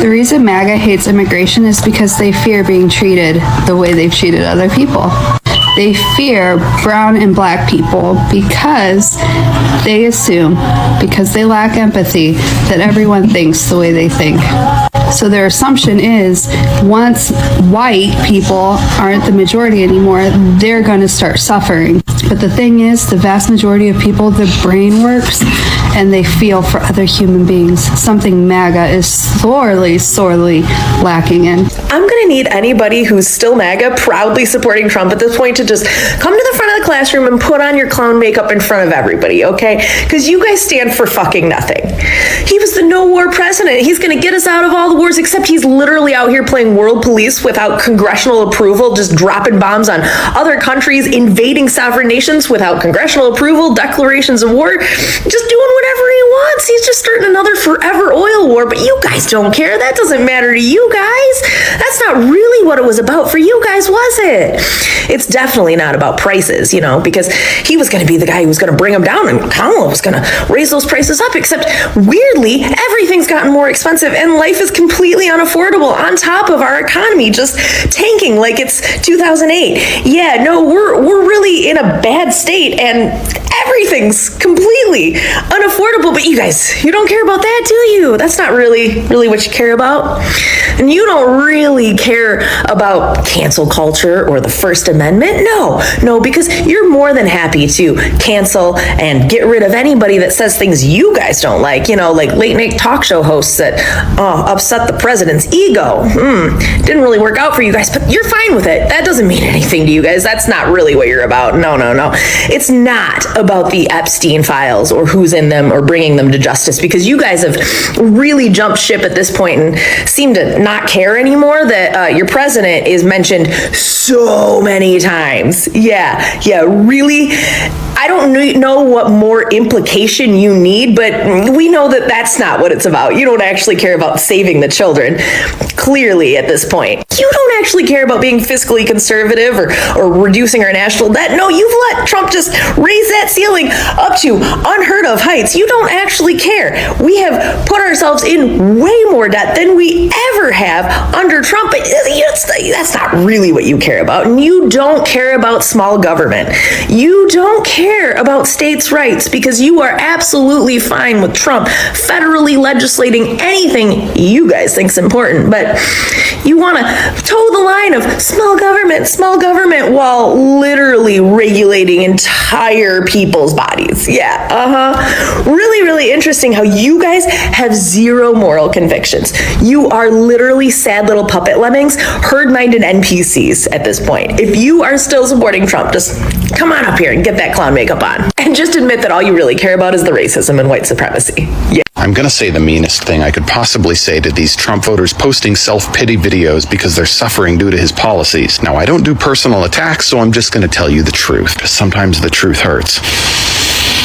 The reason MAGA hates immigration is because they fear being treated the way they've treated other people. They fear brown and black people because they assume, because they lack empathy, that everyone thinks the way they think. So their assumption is once white people aren't the majority anymore, they're going to start suffering. But the thing is, the vast majority of people, their brain works and they feel for other human beings, something MAGA is sorely lacking in. I'm going to need anybody who's still MAGA, proudly supporting Trump at this point, to just come to the front of the classroom and put on your clown makeup in front of everybody, okay? Because you guys stand for fucking nothing. He was the no-war president. He's going to get us out of all the wars, except he's literally out here playing world police without congressional approval, just dropping bombs on other countries, invading sovereign nations without congressional approval, declarations of war, just doing whatever he wants. He's just starting another forever oil war, but you guys don't care. That doesn't matter to you guys. That's not really what it was about for you guys, was it? It's definitely not about prices, you know, because he was going to be the guy who was going to bring them down, and Kamala was going to raise those prices up, except weirdly, everything's gotten more expensive and life is completely unaffordable on top of our economy just tanking like it's 2008. Yeah, no, we're really in a bad state and everything's completely unaffordable, but you guys, you don't care about that, do you? That's not really what you care about. And you don't really care about cancel culture or the First Amendment. No, because you're more than happy to cancel and get rid of anybody that says things you guys don't like, you know, like late night talk show hosts that upset the president's ego. Didn't really work out for you guys, but you're fine with it. That doesn't mean anything to you guys. That's not really what you're about. No. It's not about the Epstein files or who's in them or bringing them to justice, because you guys have really jumped ship at this point and seem to not care anymore that your president is mentioned so many times. Yeah, really. I don't know what more implication you need, but we know that that's not what it's about. You don't actually care about saving the children, clearly at this point. You don't actually care about being fiscally conservative or reducing our national debt. No, you've let Trump just raise that ceiling up to unheard of heights. You don't actually care. We have put ourselves in way more debt than we ever have under Trump. But that's not really what you care about. And you don't care about small government. You don't care about states' rights because you are absolutely fine with Trump federally legislating anything you guys think is important. But you want to toe the line of small government while literally regulating entire people's bodies. Yeah, Really interesting how you guys have zero moral convictions. You are literally sad little puppet lemmings, herd-minded NPCs at this point. If you are still supporting Trump, just come on up here and get that clown makeup on. And just admit that all you really care about is the racism and white supremacy. Yeah. I'm going to say the meanest thing I could possibly say to these Trump voters posting self-pity videos because they're suffering due to his policies. Now, I don't do personal attacks, so I'm just going to tell you the truth. Sometimes the truth hurts.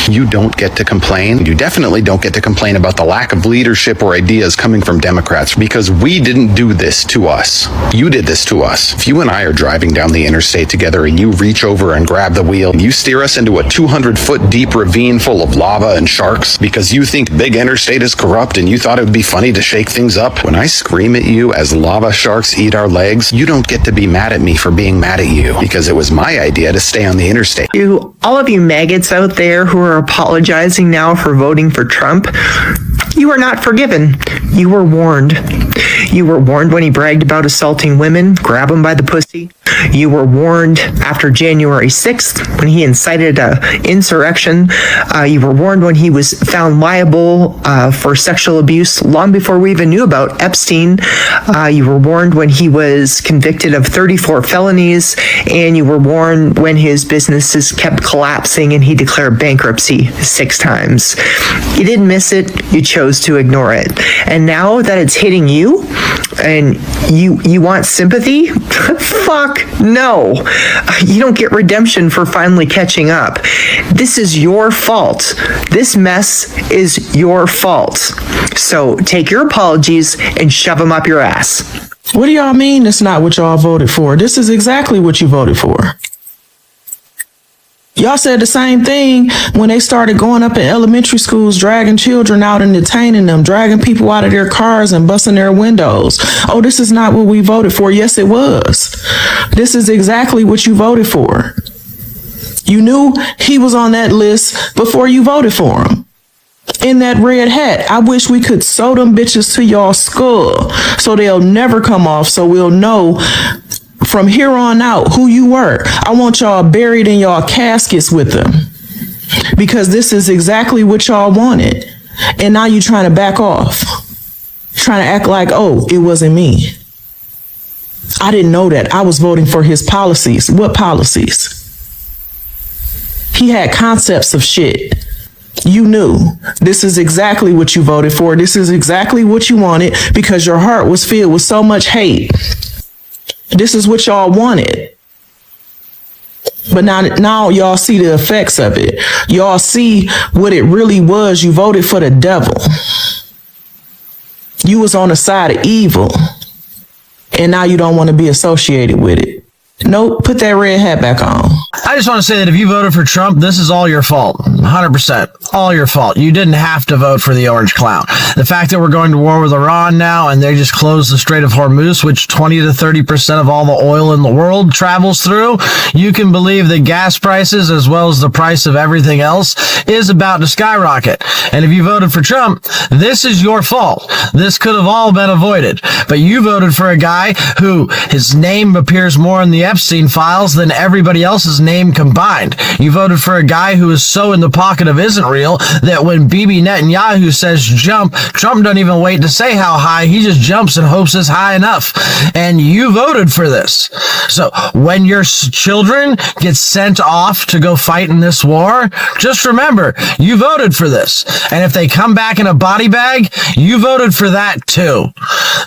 You don't get to complain. You definitely don't get to complain about the lack of leadership or ideas coming from Democrats, because we didn't do this to us. You did this to us. If you and I are driving down the interstate together and you reach over and grab the wheel and you steer us into a 200-foot deep ravine full of lava and sharks because you think big interstate is corrupt and you thought it would be funny to shake things up, when I scream at you as lava sharks eat our legs, you don't get to be mad at me for being mad at you, because it was my idea to stay on the interstate. To all of you maggots out there who are apologizing now for voting for Trump, you are not forgiven. You were warned. You were warned when he bragged about assaulting women, grab them by the pussy. You were warned after January 6th when he incited an insurrection. You were warned when he was found liable for sexual abuse long before we even knew about Epstein. You were warned when he was convicted of 34 felonies, and you were warned when his businesses kept collapsing and he declared bankruptcy 6 times. You didn't miss it. You chose to ignore it. And now that it's hitting you and you want sympathy? Fuck no. You don't get redemption for finally catching up. This is your fault. This mess is your fault. So take your apologies and shove them up your ass. What do y'all mean it's not what y'all voted for? This is exactly what you voted for. Y'all said the same thing when they started going up in elementary schools, dragging children out and detaining them, dragging people out of their cars and busting their windows. Oh, this is not what we voted for. Yes, it was. This is exactly what you voted for. You knew he was on that list before you voted for him. In that red hat. I wish we could sew them bitches to y'all skull so they'll never come off, so we'll know from here on out who you were. I want y'all buried in y'all caskets with them because this is exactly what y'all wanted. And now you're trying to back off, trying to act like, oh, it wasn't me. I didn't know that. I was voting for his policies. What policies? He had concepts of shit. You knew this is exactly what you voted for. This is exactly what you wanted because your heart was filled with so much hate. This is what y'all wanted. But now y'all see the effects of it. Y'all see what it really was. You voted for the devil. You was on the side of evil. And now you don't want to be associated with it. Nope, put that red hat back on. I just want to say that if you voted for Trump, this is all your fault. 100%. All your fault. You didn't have to vote for the orange clown. The fact that we're going to war with Iran now and they just closed the Strait of Hormuz, which 20 to 30% of all the oil in the world travels through, you can believe that gas prices, as well as the price of everything else, is about to skyrocket. And if you voted for Trump, this is your fault. This could have all been avoided. But you voted for a guy who his name appears more in the Epstein files than everybody else's name combined. You voted for a guy who is so in the pocket of Israel that when Bibi Netanyahu says jump, Trump doesn't even wait to say how high. He just jumps and hopes it's high enough. And you voted for this. So when your children get sent off to go fight in this war, just remember, you voted for this. And if they come back in a body bag, you voted for that too.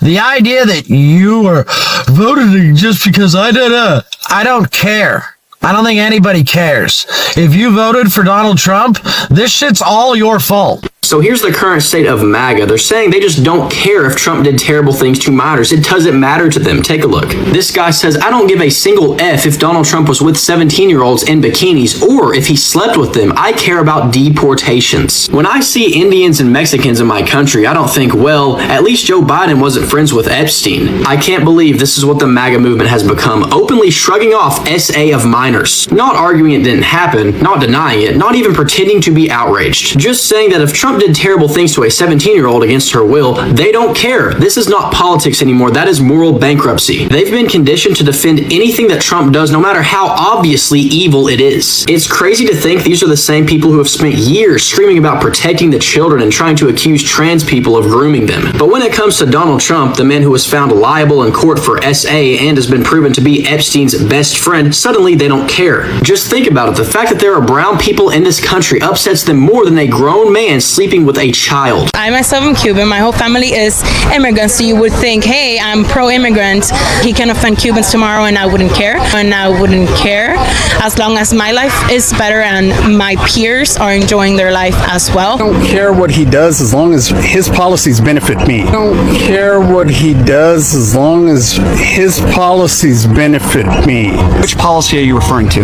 The idea that you were voted just because I did it, I don't care. I don't think anybody cares. If you voted for Donald Trump, this shit's all your fault. So here's the current state of MAGA. They're saying they just don't care if Trump did terrible things to minors. It doesn't matter to them. Take a look. This guy says, I don't give a single F if Donald Trump was with 17-year-olds in bikinis or if he slept with them. I care about deportations. When I see Indians and Mexicans in my country, I don't think, well, at least Joe Biden wasn't friends with Epstein. I can't believe this is what the MAGA movement has become, openly shrugging off SA of minors. Not arguing it didn't happen, not denying it, not even pretending to be outraged. Just saying that if Trump did terrible things to a 17-year-old against her will, they don't care. This is not politics anymore. That is moral bankruptcy. They've been conditioned to defend anything that Trump does, no matter how obviously evil it is. It's crazy to think these are the same people who have spent years screaming about protecting the children and trying to accuse trans people of grooming them. But when it comes to Donald Trump, the man who was found liable in court for SA and has been proven to be Epstein's best friend, suddenly they don't care. Just think about it. The fact that there are brown people in this country upsets them more than a grown man sleeping with a child. I myself am Cuban. My whole family is immigrants. So you would think, hey, I'm pro-immigrant. He can offend Cubans tomorrow and I wouldn't care. And I wouldn't care as long as my life is better and my peers are enjoying their life as well. I don't care what he does as long as his policies benefit me. I don't care what he does as long as his policies benefit me. Which policy are you referring to?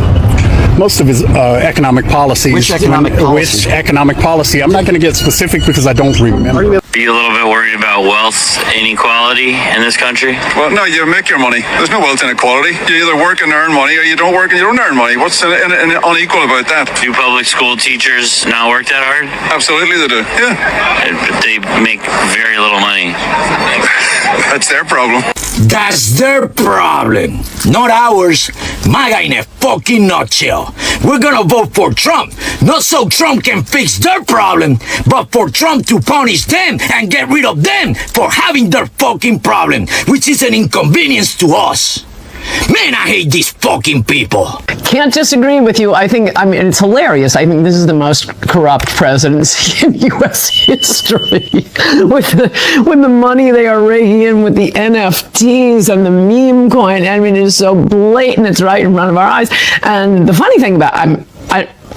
Most of his economic policies. Which economic policy? Which economic policy? I'm not going to get specific because I don't remember. Are you a little bit worried about wealth inequality in this country? Well, no, you make your money. There's no wealth inequality. You either work and earn money or you don't work and you don't earn money. What's unequal about that? Do public school teachers not work that hard? Absolutely they do, yeah. But they make very little money. That's their problem. That's their problem, not ours. MAGA in a fucking nutshell. We're gonna vote for Trump, not so Trump can fix their problem, but for Trump to punish them and get rid of them for having their fucking problem, which is an inconvenience to us. Man, I hate these fucking people. Can't disagree with you. I mean, it's hilarious. I think this is the most corrupt presidency in U.S. history. with the money they are raking in with the NFTs and the meme coin. I mean, it is so blatant. It's right in front of our eyes. And the funny thing about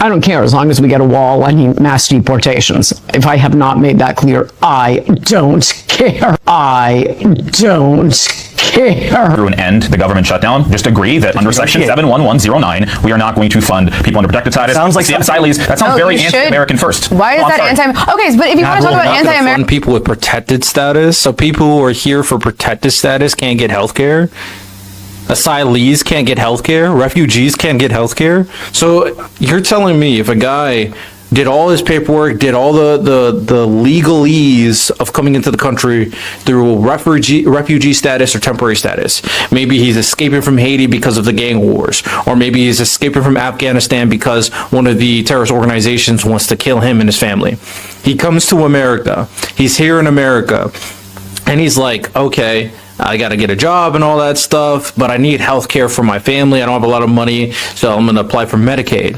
I don't care as long as we get a wall and mass deportations. If I have not made that clear, I don't care. I don't care. care. Through and end the government shutdown, just agree that under Section 71109, we are not going to fund people under protected status. Sounds like asylees. That sounds very anti-American first. Why is that anti? Okay, but if you want to talk about anti-American, people with protected status, so people who are here for protected status can't get health care. Asylees can't get health care. Refugees can't get health care. So you're telling me if a guy did all his paperwork, did all the legalese of coming into the country through refugee status or temporary status. Maybe he's escaping from Haiti because of the gang wars, or maybe he's escaping from Afghanistan because one of the terrorist organizations wants to kill him and his family. He comes to America. He's here in America, and he's like, okay, I got to get a job and all that stuff, but I need health care for my family. I don't have a lot of money, so I'm going to apply for Medicaid.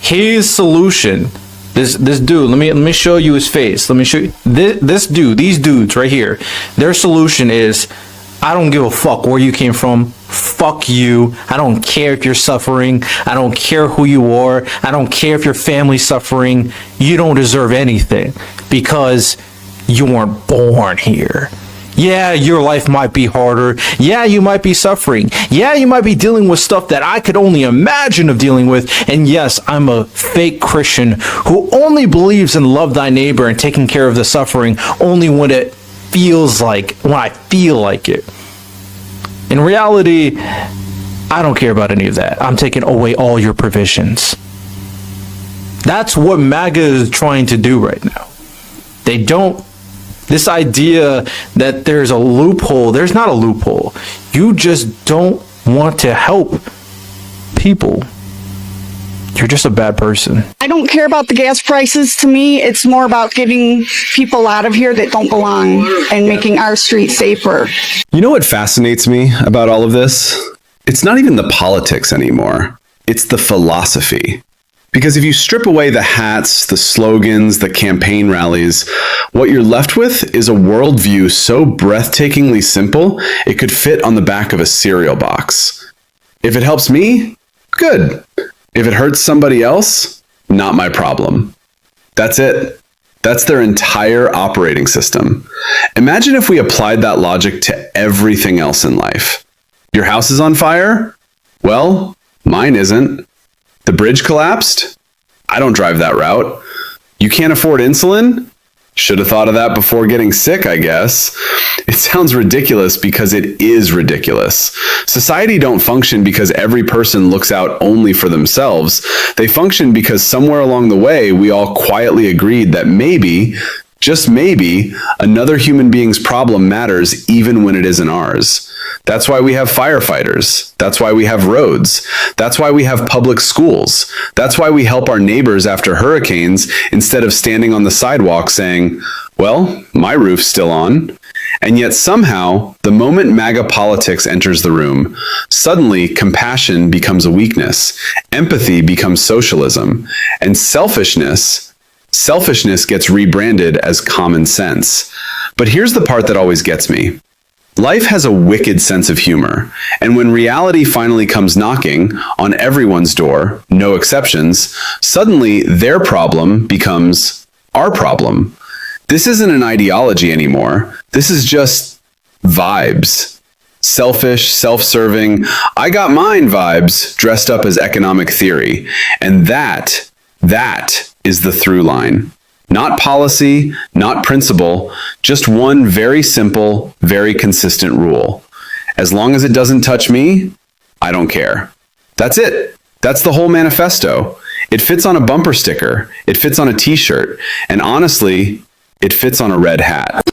His solution, this dude, let me show you his face. Let me show you this dude, these dudes right here. Their solution is, I don't give a fuck where you came from. Fuck you. I don't care if you're suffering. I don't care who you are. I don't care if your family's suffering. You don't deserve anything because you weren't born here. Yeah, your life might be harder. Yeah, you might be suffering. Yeah, you might be dealing with stuff that I could only imagine of dealing with. And yes, I'm a fake Christian who only believes in love thy neighbor and taking care of the suffering only when it feels like, when I feel like it. In reality, I don't care about any of that. I'm taking away all your provisions. That's what MAGA is trying to do right now. They don't. This idea that there's a loophole, there's not a loophole. You just don't want to help people. You're just a bad person. I don't care about the gas prices. To me, it's more about getting people out of here that don't belong and making our streets safer. You know what fascinates me about all of this? It's not even the politics anymore. It's the philosophy. Because if you strip away the hats, the slogans, the campaign rallies, what you're left with is a worldview so breathtakingly simple, it could fit on the back of a cereal box. If it helps me, good. If it hurts somebody else, not my problem. That's it. That's their entire operating system. Imagine if we applied that logic to everything else in life. Your house is on fire? Well, mine isn't. The bridge collapsed? I don't drive that route. You can't afford insulin? Should have thought of that before getting sick, I guess. It sounds ridiculous because it is ridiculous. Society don't function because every person looks out only for themselves. They function because somewhere along the way, we all quietly agreed that maybe, just maybe, another human being's problem matters even when it isn't ours. That's why we have firefighters. That's why we have roads. That's why we have public schools. That's why we help our neighbors after hurricanes instead of standing on the sidewalk saying, well, my roof's still on. And yet somehow, the moment MAGA politics enters the room, suddenly compassion becomes a weakness, empathy becomes socialism, and selfishness gets rebranded as common sense. But here's the part that always gets me. Life has a wicked sense of humor, and when reality finally comes knocking on everyone's door, no exceptions, suddenly their problem becomes our problem. This isn't an ideology anymore. This is just vibes. Selfish, self-serving, I got mine vibes dressed up as economic theory. And that is the through line. Not policy, not principle, just one very simple, very consistent rule. As long as it doesn't touch me, I don't care. That's it. That's the whole manifesto. It fits on a bumper sticker. It fits on a t-shirt. And honestly, it fits on a red hat.